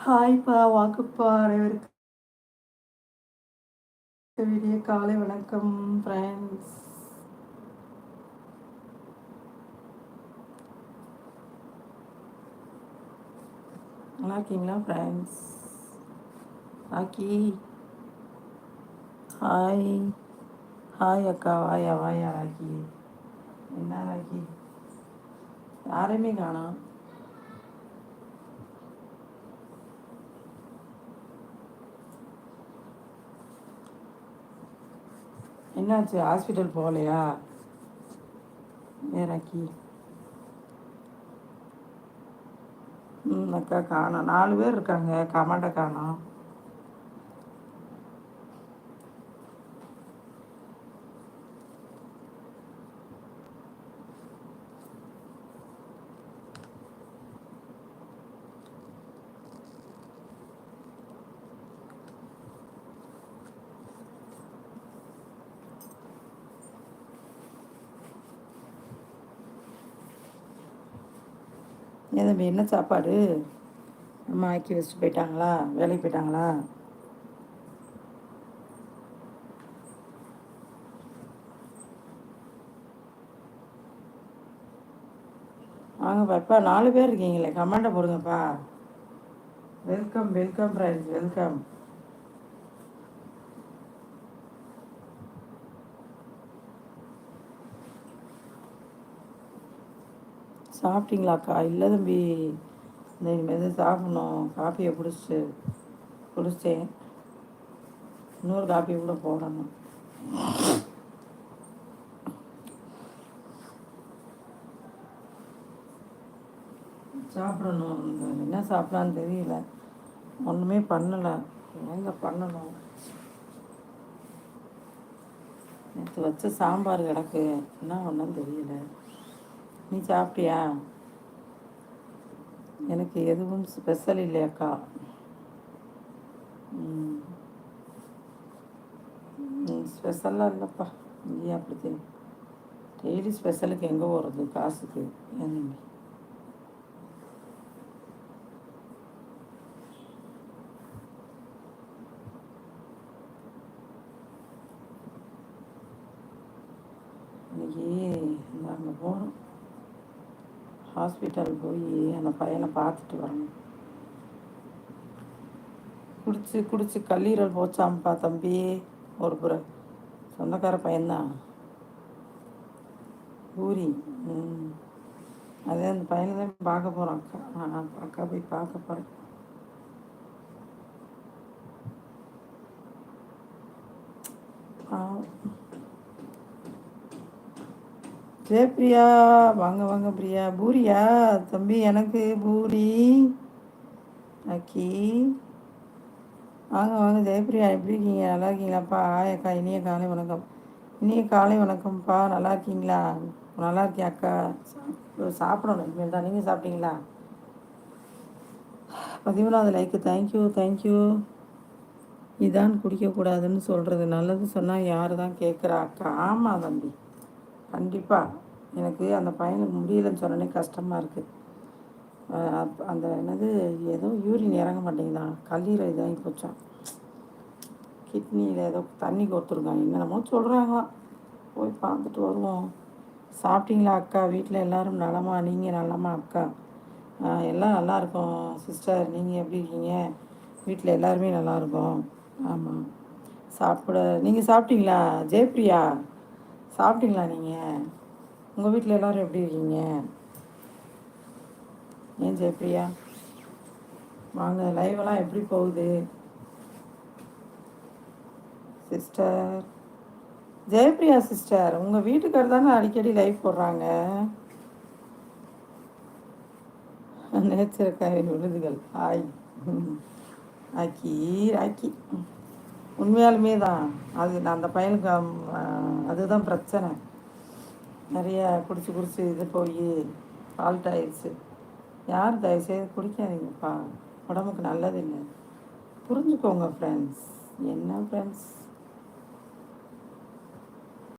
ஹாய்ப்பா, வாக்குப்பா, அனைவருக்கும் விடிய காலை வணக்கம் ஃப்ரெண்ட்ஸ். நல்லா இருக்கீங்களா ஃப்ரெண்ட்ஸ்? ராக்கி ஹாய். ஹாய் அக்கா, வாயா வாயா ராக்கி. என்ன ராக்கி, யாரையுமே காணோம். என்னாச்சு, ஹாஸ்பிட்டல் போகலையா? ஏ ராக்கி. அக்கா காணோம். 4 பேர் இருக்காங்க, கமாண்டை காணோம். ஏன் தம்பி, என்ன சாப்பாடு? அம்மா ஆக்கி வச்சுட்டு போயிட்டாங்களா? வேலைக்கு போயிட்டாங்களா? வாங்கப்பா, 4 பேர் இருக்கீங்களே, கமாண்டை போடுங்கப்பா. Welcome welcome friends, welcome. சாப்பிட்டீங்களாக்கா? இல்லை தம்பி, இந்த இனிமேல் தான் சாப்பிட்ணும். காப்பியை குடிச்சிட்டேன். இன்னொரு காப்பியை கூட போடணும். சாப்பிடணும். என்ன சாப்பிட்லான்னு தெரியல. ஒன்றுமே பண்ணலை. எங்கே பண்ணணும்? நேற்று வச்ச சாம்பார் கிடக்கு, என்ன ஒன்றும் தெரியல. நீ சாப்பிட்டியா? எனக்கு எதுவும் ஸ்பெஷல் இல்லையாக்கா. ஸ்பெஷலாக இல்லைப்பா. இங்கேயே அப்படி டெய்லி ஸ்பெஷலுக்கு எங்கே போகிறது காசுக்கு? ஏன் இன்னைக்கு அங்கே போகணும். ஹாஸ்பிட்டல் போய் அந்த பையனை பார்த்துட்டு வரணும். குடிச்சு கல்லீரல் போச்சாம்ப்பா தம்பி. ஒரு சொந்தக்கார பையன்தான், ஊரி. அதே அந்த பையனை தான் பார்க்க போகிறோம். அக்கா போய் பார்க்க போகிறேன். ஜெயப்பிரியா, வாங்க வாங்க பிரியா. பூரியா தம்பி? எனக்கு பூரி. அக்கி வாங்க வாங்க. ஜெயப்பிரியா, எப்படி இருக்கீங்க? நல்லா இருக்கீங்களாப்பா? அக்கா, இனிய காலை வணக்கம். இனிய காலை வணக்கம்ப்பா. நல்லா இருக்கீங்களா? நல்லா இருக்கேன் அக்கா. சாப்பிடணும் இனிமேல் தான். நீங்கள் சாப்பிட்டீங்களா? 13வது லைக்கு. தேங்க்யூ. இதான் குடிக்கக்கூடாதுன்னு சொல்கிறது. நல்லது சொன்னால் யார் தான் கேட்குறா அக்கா? ஆமாம் தம்பி, கண்டிப்பாக. எனக்கு அந்த பையனுக்கு முடியலன்னு சொன்னோன்னே கஷ்டமாக இருக்குது. அந்த என்னது, ஏதோ யூரின் இறங்க மாட்டேங்குதான், கல்லீரல் இதாகி போச்சான், கிட்னியில் ஏதோ தண்ணி கொடுத்துருக்காங்க, என்னென்னமோ சொல்கிறாங்களாம். போய் பார்த்துட்டு வருவோம். சாப்பிட்டீங்களா அக்கா? வீட்டில் எல்லோரும் நலமா? நீங்கள் நலமா அக்கா? எல்லாம் நல்லா இருக்கோம் சிஸ்டர். நீங்கள் எப்படி இருக்கீங்க? வீட்டில் எல்லாருமே நல்லாயிருக்கோம். ஆமாம். நீங்கள் சாப்பிட்டீங்களா? ஜெயப்பிரியா, சாப்பிட்டீங்களா நீங்கள்? உங்கள் வீட்டில் எல்லோரும் எப்படி இருக்கீங்க? ஏன் ஜெயப்பிரியா, வாங்க. லைவெல்லாம் எப்படி போகுது சிஸ்டர்? ஜெயப்பிரியா சிஸ்டர், உங்கள் வீட்டுக்காரர் தானே அடிக்கடி லைவ் போடுறாங்க. நேச்சருக்காக விழுதுகள். ஆய் ஆக்கி ஆக்கி உண்மையாலுமே தான். அது நான் அந்த பையனுக்கு அதுதான் பிரச்சனை. நிறைய குடிச்சு இது போய் ஃபால்ட் ஆயிடுச்சு. யார் தயவுசெய்து குடிக்காதீங்கப்பா, உடம்புக்கு நல்லதில்லை. புரிஞ்சுக்கோங்க ஃப்ரெண்ட்ஸ். என்ன ஃப்ரெண்ட்ஸ்,